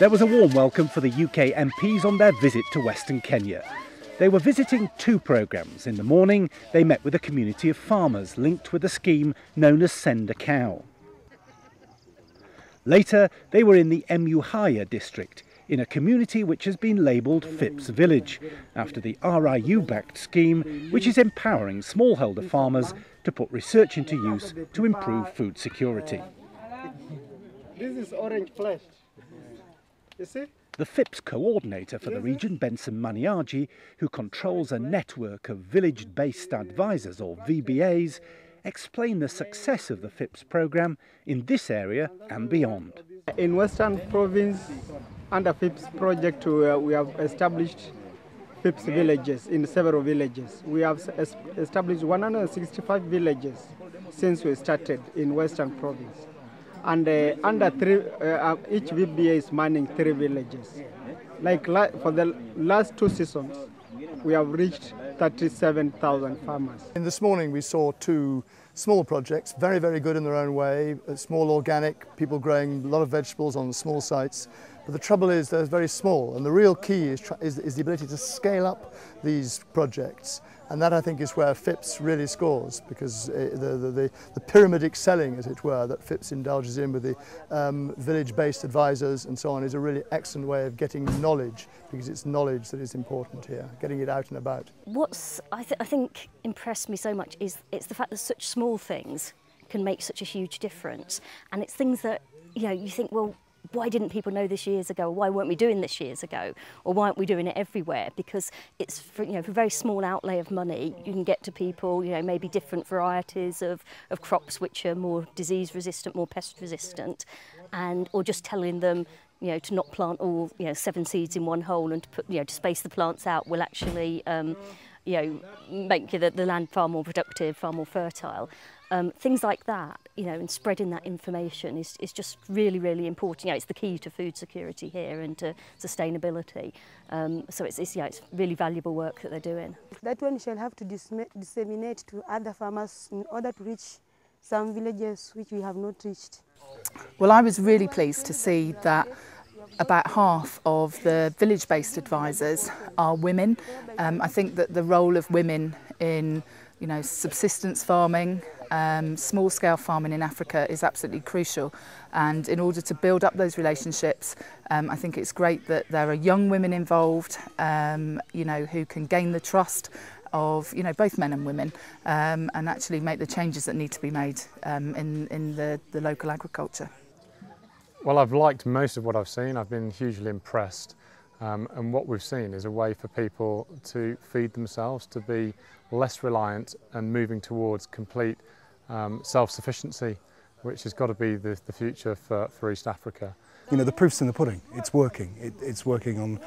There was a warm welcome for the UK MPs on their visit to Western Kenya. They were visiting two programmes. In the morning, they met with a community of farmers linked with a scheme known as Send a Cow. Later, they were in the Emuhaya district, in a community which has been labelled FIPS Village, after the RIU-backed scheme which is empowering smallholder farmers to put research into use to improve food security. This is orange flesh. You see? The FIPS coordinator for the region, Benson Maniaji, who controls a network of village-based advisors, or VBAs, explained the success of the FIPS programme in this area and beyond. In Western Province, under FIPS project, we have established FIPS villages in several villages. We have established 165 villages since we started in Western Province. And under each VBA is manning 3 villages. Like for the last 2 seasons, we have reached 37,000 farmers. And this morning we saw 2 small projects, very, very good in their own way, small organic, people growing a lot of vegetables on small sites. But the trouble is they're very small, and the real key is the ability to scale up these projects. And that, I think, is where FIPS really scores, because the pyramidic selling, as it were, that FIPS indulges in with the village-based advisors and so on is a really excellent way of getting knowledge, because it's knowledge that is important here, getting it out and about. What's I think impressed me so much is it's the fact that such small things can make such a huge difference, and it's things that you think, well, why didn't people know this years ago? Why weren't we doing this years ago? Or why aren't we doing it everywhere? Because it's for a very small outlay of money, you can get to people, maybe different varieties of crops which are more disease resistant, more pest resistant, or just telling them, to not plant all 7 seeds in one hole, and to put, to space the plants out will actually, make the land far more productive, far more fertile. Things like that, and spreading that information is just really, really important. It's the key to food security here and to sustainability. So it's really valuable work that they're doing. That one shall have to disseminate to other farmers in order to reach some villages which we have not reached. Well, I was really pleased to see that about half of the village-based advisors are women. I think that the role of women in subsistence farming, small-scale farming in Africa is absolutely crucial, and in order to build up those relationships, I think it's great that there are young women involved, who can gain the trust of both men and women, and actually make the changes that need to be made in the local agriculture. Well, I've liked most of what I've seen. I've been hugely impressed. And what we've seen is a way for people to feed themselves, to be less reliant and moving towards complete self-sufficiency, which has got to be the future for East Africa. The proof's in the pudding. It's working. It's working on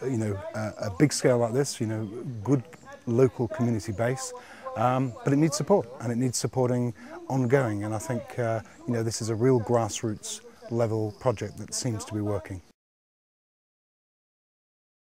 a big scale like this, good local community base, but it needs support, and it needs supporting ongoing, and I think this is a real grassroots level project that seems to be working.